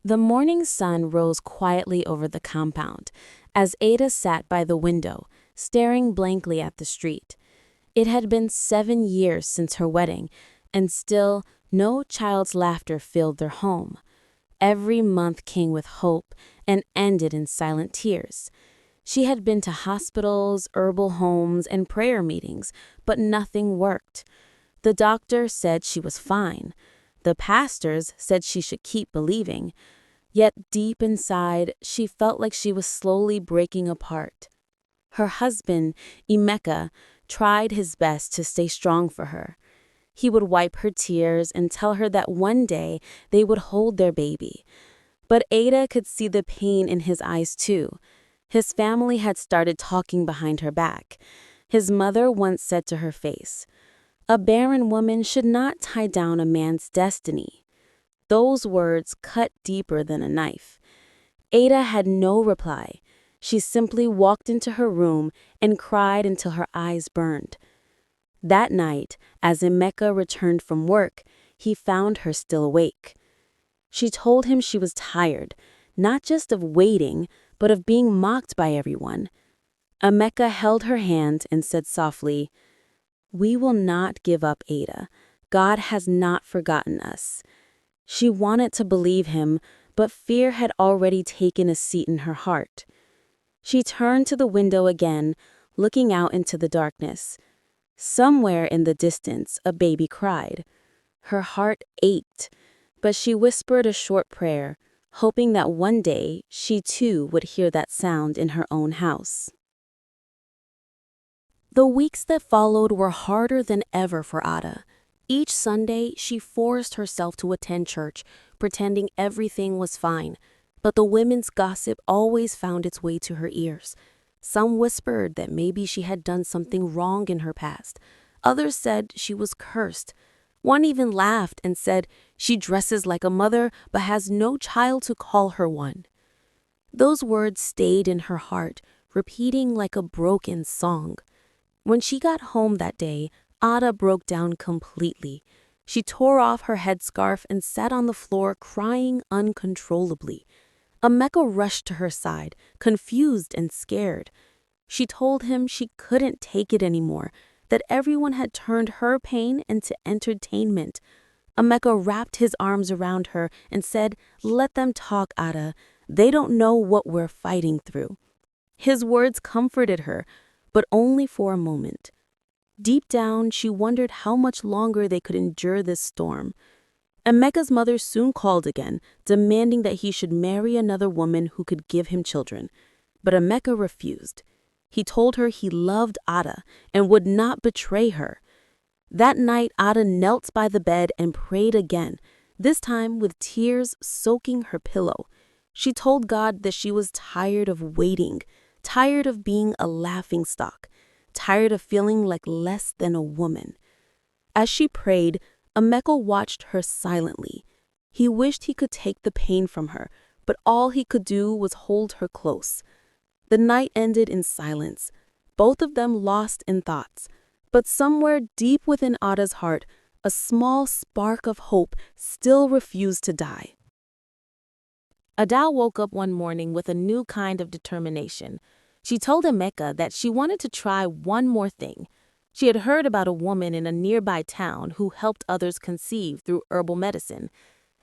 The morning sun rose quietly over the compound as Ada sat by the window, staring blankly at the street. It had been 7 years since her wedding, and still no child's laughter filled their home. Every month came with hope and ended in silent tears. She had been to hospitals, herbal homes, and prayer meetings, but nothing worked. The doctor said she was fine. The pastors said she should keep believing. Yet deep inside, she felt like she was slowly breaking apart. Her husband, Emeka, tried his best to stay strong for her. He would wipe her tears and tell her that one day they would hold their baby. But Ada could see the pain in his eyes too. His family had started talking behind her back. His mother once said to her face, "A barren woman should not tie down a man's destiny." Those words cut deeper than a knife. Ada had no reply. She simply walked into her room and cried until her eyes burned. That night, as Emeka returned from work, he found her still awake. She told him she was tired, not just of waiting, but of being mocked by everyone. Emeka held her hand and said softly, "We will not give up, Ada. God has not forgotten us." She wanted to believe him, but fear had already taken a seat in her heart. She turned to the window again, looking out into the darkness. Somewhere in the distance, a baby cried. Her heart ached, but she whispered a short prayer, hoping that one day she too would hear that sound in her own house. The weeks that followed were harder than ever for Ada. Each Sunday, she forced herself to attend church, pretending everything was fine. But the women's gossip always found its way to her ears. Some whispered that maybe she had done something wrong in her past. Others said she was cursed. One even laughed and said she dresses like a mother but has no child to call her one. Those words stayed in her heart, repeating like a broken song. When she got home that day, Ada broke down completely. She tore off her headscarf and sat on the floor crying uncontrollably. Emeka rushed to her side, confused and scared. She told him she couldn't take it anymore, that everyone had turned her pain into entertainment. Emeka wrapped his arms around her and said, "Let them talk, Ada. They don't know what we're fighting through." His words comforted her, but only for a moment. Deep down, she wondered how much longer they could endure this storm. Emeka's mother soon called again, demanding that he should marry another woman who could give him children. But Emeka refused. He told her he loved Ada and would not betray her. That night, Ada knelt by the bed and prayed again, this time with tears soaking her pillow. She told God that she was tired of waiting, tired of being a laughingstock, tired of feeling like less than a woman. As she prayed, Emeka watched her silently. He wished he could take the pain from her, but all he could do was hold her close. The night ended in silence, both of them lost in thoughts. But somewhere deep within Ada's heart, a small spark of hope still refused to die. Ada woke up one morning with a new kind of determination. She told Emeka that she wanted to try one more thing. She had heard about a woman in a nearby town who helped others conceive through herbal medicine.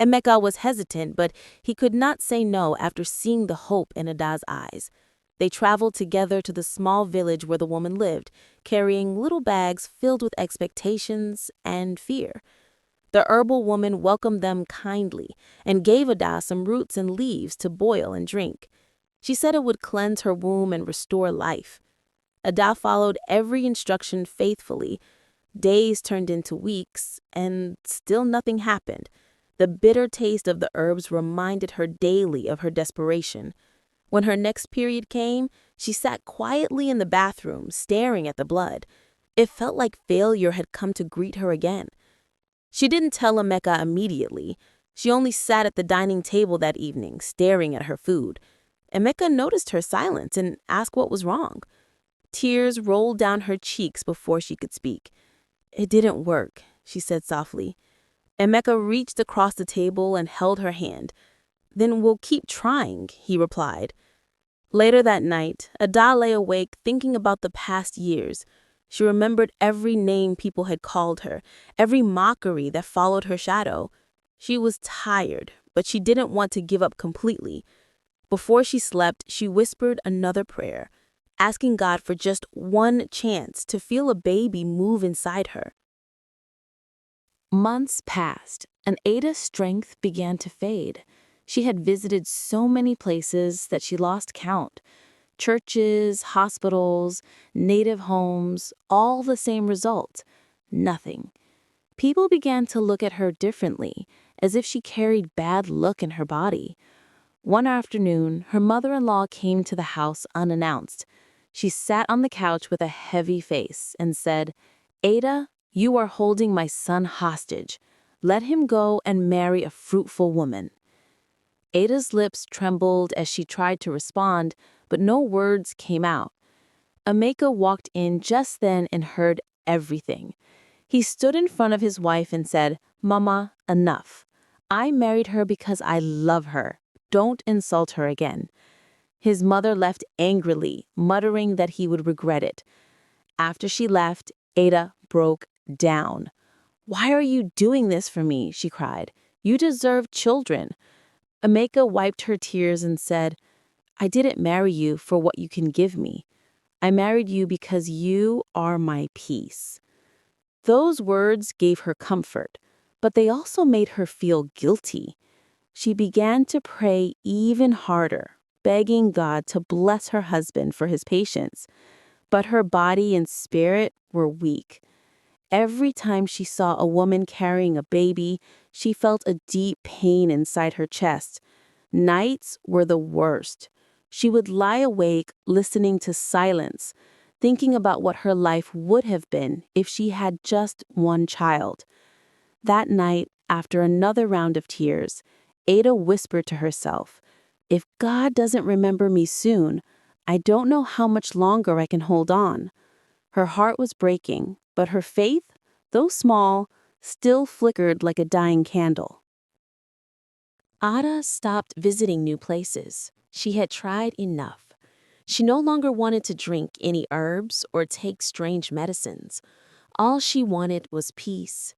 Emeka was hesitant, but he could not say no after seeing the hope in Ada's eyes. They traveled together to the small village where the woman lived, carrying little bags filled with expectations and fear. The herbal woman welcomed them kindly and gave Ada some roots and leaves to boil and drink. She said it would cleanse her womb and restore life. Ada followed every instruction faithfully. Days turned into weeks, and still nothing happened. The bitter taste of the herbs reminded her daily of her desperation. When her next period came, she sat quietly in the bathroom, staring at the blood. It felt like failure had come to greet her again. She didn't tell Emeka immediately. She only sat at the dining table that evening, staring at her food. Emeka noticed her silence and asked what was wrong. Tears rolled down her cheeks before she could speak. "It didn't work," she said softly. Emeka reached across the table and held her hand. Then we'll keep trying, he replied. Later that night, Ada lay awake thinking about the past years. She remembered every name people had called her, every mockery that followed her shadow. She was tired, but she didn't want to give up completely. Before she slept, she whispered another prayer, asking God for just one chance to feel a baby move inside her. Months passed, and Ada's strength began to fade. She had visited so many places that she lost count. Churches, hospitals, native homes, all the same result: nothing. People began to look at her differently, as if she carried bad luck in her body. One afternoon, her mother-in-law came to the house unannounced. She sat on the couch with a heavy face and said, "Ada, you are holding my son hostage. Let him go and marry a fruitful woman." Ada's lips trembled as she tried to respond, but no words came out. Emeka walked in just then and heard everything. He stood in front of his wife and said, "Mama, enough. I married her because I love her. Don't insult her again." His mother left angrily, muttering that he would regret it. After she left, Ada broke down. "Why are you doing this for me?" she cried. "You deserve children." Emeka wiped her tears and said, "I didn't marry you for what you can give me. I married you because you are my peace." Those words gave her comfort, but they also made her feel guilty. She began to pray even harder, begging God to bless her husband for his patience. But her body and spirit were weak. Every time she saw a woman carrying a baby, she felt a deep pain inside her chest. Nights were the worst. She would lie awake listening to silence, thinking about what her life would have been if she had just one child. That night, after another round of tears, Ada whispered to herself, "If God doesn't remember me soon, I don't know how much longer I can hold on." Her heart was breaking, but her faith, though small, still flickered like a dying candle. Ada stopped visiting new places. She had tried enough. She no longer wanted to drink any herbs or take strange medicines. All she wanted was peace.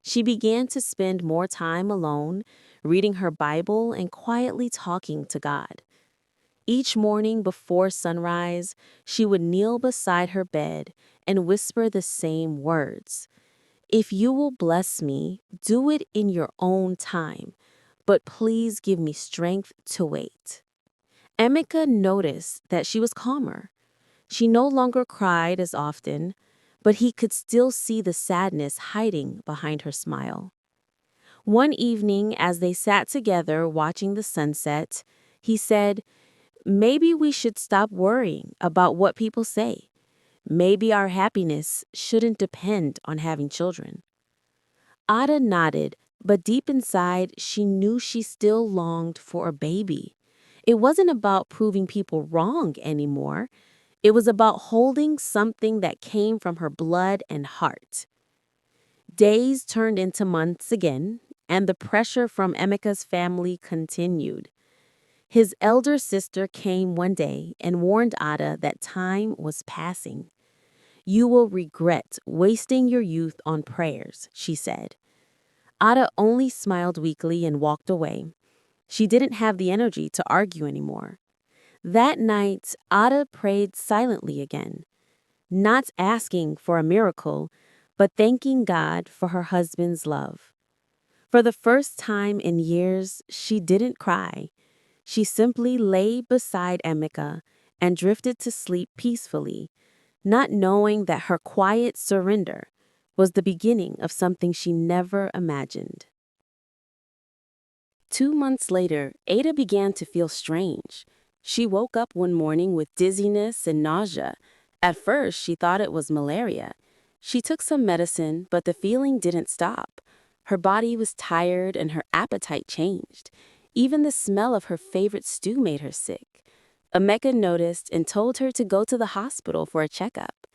She began to spend more time alone, reading her Bible and quietly talking to God. Each morning before sunrise, she would kneel beside her bed and whisper the same words. "If you will bless me, do it in your own time, but please give me strength to wait." Emeka noticed that she was calmer. She no longer cried as often, but he could still see the sadness hiding behind her smile. One evening, as they sat together watching the sunset, he said, "Maybe we should stop worrying about what people say. Maybe our happiness shouldn't depend on having children." Ada nodded, but deep inside, she knew she still longed for a baby. It wasn't about proving people wrong anymore. It was about holding something that came from her blood and heart. Days turned into months again, and the pressure from Emeka's family continued. His elder sister came one day and warned Ada that time was passing. "You will regret wasting your youth on prayers," she said. Ada only smiled weakly and walked away. She didn't have the energy to argue anymore. That night, Ada prayed silently again, not asking for a miracle, but thanking God for her husband's love. For the first time in years, she didn't cry. She simply lay beside Emeka and drifted to sleep peacefully, not knowing that her quiet surrender was the beginning of something she never imagined. 2 months later, Ada began to feel strange. She woke up one morning with dizziness and nausea. At first, she thought it was malaria. She took some medicine, but the feeling didn't stop. Her body was tired and her appetite changed. Even the smell of her favorite stew made her sick. Emeka noticed and told her to go to the hospital for a checkup.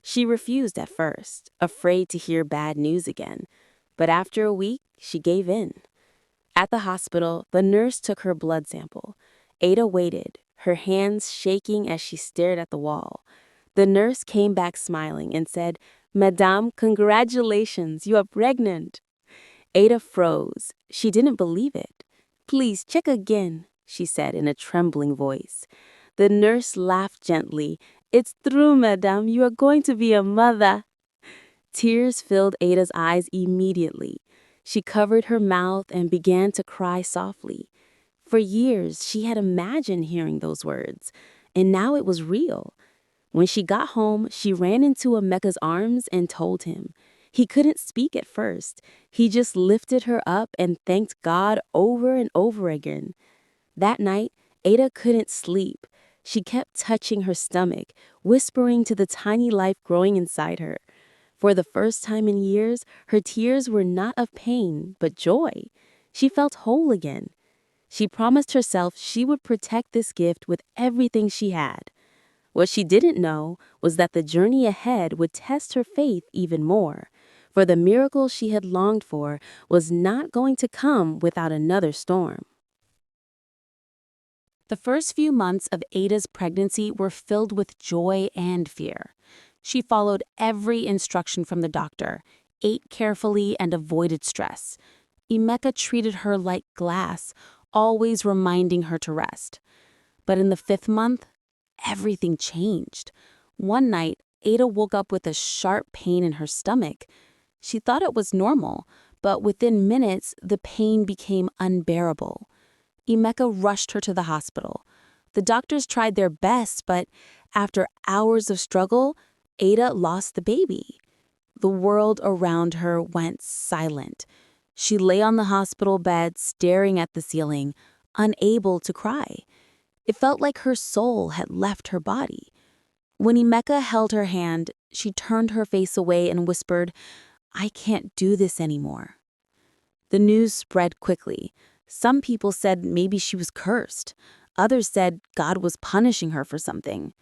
She refused at first, afraid to hear bad news again. But after a week, she gave in. At the hospital, the nurse took her blood sample. Ada waited, her hands shaking as she stared at the wall. The nurse came back smiling and said, "Madame, congratulations, you are pregnant." Ada froze. She didn't believe it. "Please check again," she said in a trembling voice. The nurse laughed gently. "It's true, madame, you are going to be a mother." Tears filled Ada's eyes immediately. She covered her mouth and began to cry softly. For years, she had imagined hearing those words, and now it was real. When she got home, she ran into Emeka's arms and told him. He couldn't speak at first. He just lifted her up and thanked God over and over again. That night, Ada couldn't sleep. She kept touching her stomach, whispering to the tiny life growing inside her. For the first time in years, her tears were not of pain, but joy. She felt whole again. She promised herself she would protect this gift with everything she had. What she didn't know was that the journey ahead would test her faith even more, for the miracle she had longed for was not going to come without another storm. The first few months of Ada's pregnancy were filled with joy and fear. She followed every instruction from the doctor, ate carefully, and avoided stress. Emeka treated her like glass, always reminding her to rest. But in the 5th month, everything changed. One night, Ada woke up with a sharp pain in her stomach. She thought it was normal, but within minutes, the pain became unbearable. Emeka rushed her to the hospital. The doctors tried their best, but after hours of struggle, Ada lost the baby. The world around her went silent. She lay on the hospital bed, staring at the ceiling, unable to cry. It felt like her soul had left her body. When Emeka held her hand, she turned her face away and whispered, "I can't do this anymore." The news spread quickly. Some people said maybe she was cursed. Others said God was punishing her for something.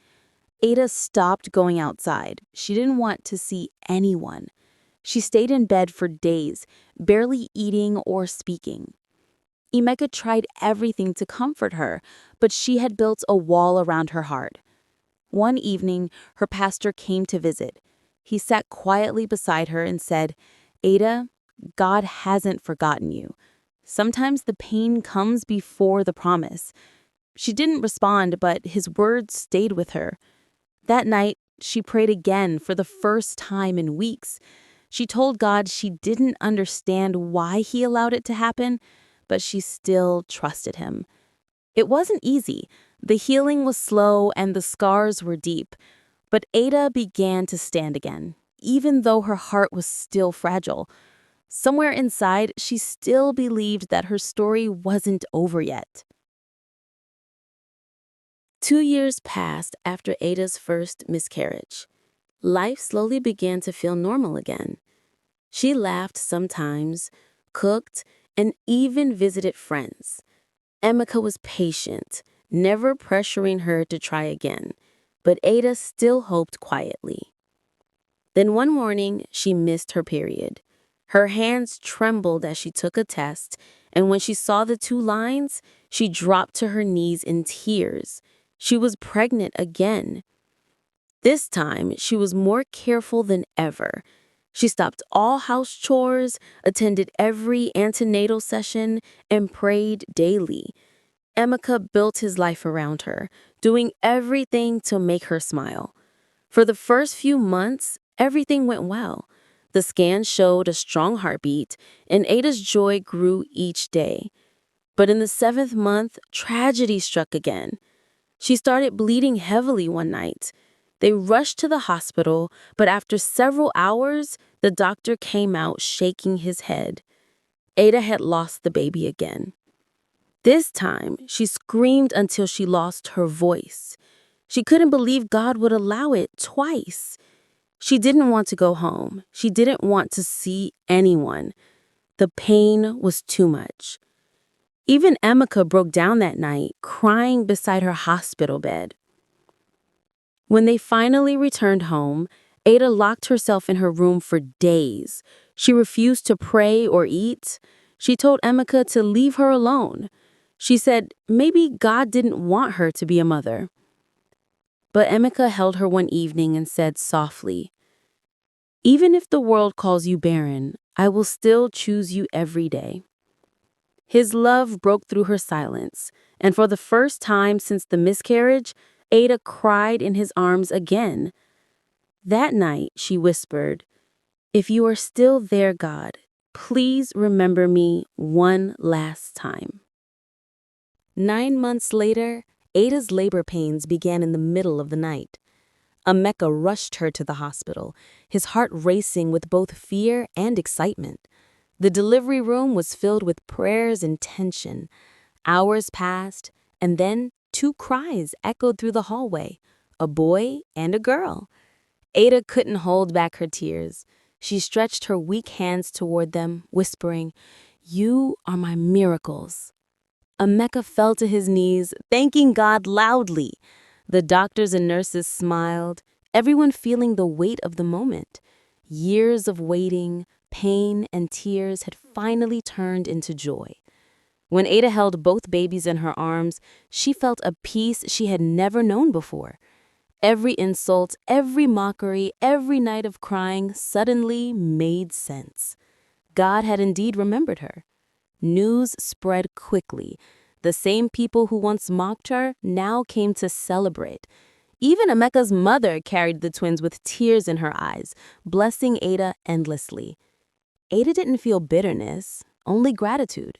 Ada stopped going outside. She didn't want to see anyone. She stayed in bed for days, barely eating or speaking. Emeka tried everything to comfort her, but she had built a wall around her heart. One evening, her pastor came to visit. He sat quietly beside her and said, "Ada, God hasn't forgotten you. Sometimes the pain comes before the promise." She didn't respond, but his words stayed with her. That night, she prayed again for the first time in weeks. She told God she didn't understand why he allowed it to happen, but she still trusted him. It wasn't easy. The healing was slow and the scars were deep. But Ada began to stand again, even though her heart was still fragile. Somewhere inside, she still believed that her story wasn't over yet. 2 years passed after Ada's first miscarriage. Life slowly began to feel normal again. She laughed sometimes, cooked, and even visited friends. Emeka was patient, never pressuring her to try again, but Ada still hoped quietly. Then one morning, she missed her period. Her hands trembled as she took a test, and when she saw the 2 lines, she dropped to her knees in tears. She was pregnant again. This time, she was more careful than ever. She stopped all house chores, attended every antenatal session, and prayed daily. Emeka built his life around her, doing everything to make her smile. For the first few months, everything went well. The scan showed a strong heartbeat, and Ada's joy grew each day. But in the 7th month, tragedy struck again. She started bleeding heavily one night. They rushed to the hospital, but after several hours, the doctor came out shaking his head. Ada had lost the baby again. This time, she screamed until she lost her voice. She couldn't believe God would allow it twice. She didn't want to go home. She didn't want to see anyone. The pain was too much. Even Emeka broke down that night, crying beside her hospital bed. When they finally returned home, Ada locked herself in her room for days. She refused to pray or eat. She told Emeka to leave her alone. She said maybe God didn't want her to be a mother. But Emeka held her one evening and said softly, "Even if the world calls you barren, I will still choose you every day." His love broke through her silence, and for the first time since the miscarriage, Ada cried in his arms again. That night, she whispered, "If you are still there, God, please remember me one last time." 9 months later, Ada's labor pains began in the middle of the night. Emeka rushed her to the hospital, his heart racing with both fear and excitement. The delivery room was filled with prayers and tension. Hours passed, and then 2 cries echoed through the hallway, a boy and a girl. Ada couldn't hold back her tears. She stretched her weak hands toward them, whispering, "You are my miracles." Emeka fell to his knees, thanking God loudly. The doctors and nurses smiled, everyone feeling the weight of the moment. Years of waiting, pain, and tears had finally turned into joy. When Ada held both babies in her arms, she felt a peace she had never known before. Every insult, every mockery, every night of crying suddenly made sense. God had indeed remembered her. News spread quickly. The same people who once mocked her now came to celebrate. Even Emeka's mother carried the twins with tears in her eyes, blessing Ada endlessly. Ada didn't feel bitterness, only gratitude.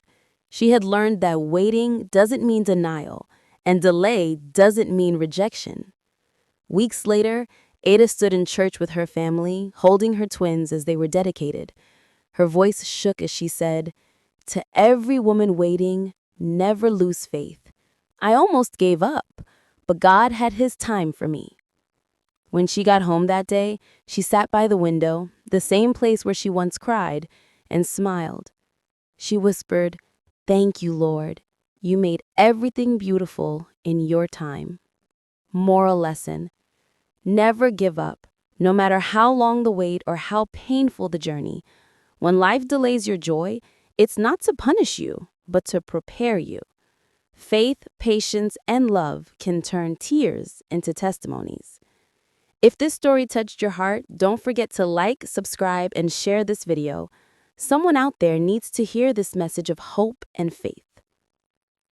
She had learned that waiting doesn't mean denial, and delay doesn't mean rejection. Weeks later, Ada stood in church with her family, holding her twins as they were dedicated. Her voice shook as she said, "To every woman waiting, never lose faith. I almost gave up, but God had His time for me." When she got home that day, she sat by the window, the same place where she once cried, and smiled. She whispered, "Thank you, Lord. You made everything beautiful in your time." Moral lesson: never give up, no matter how long the wait or how painful the journey. When life delays your joy, it's not to punish you, but to prepare you. Faith, patience, and love can turn tears into testimonies. If this story touched your heart, don't forget to like, subscribe, and share this video. Someone out there needs to hear this message of hope and faith.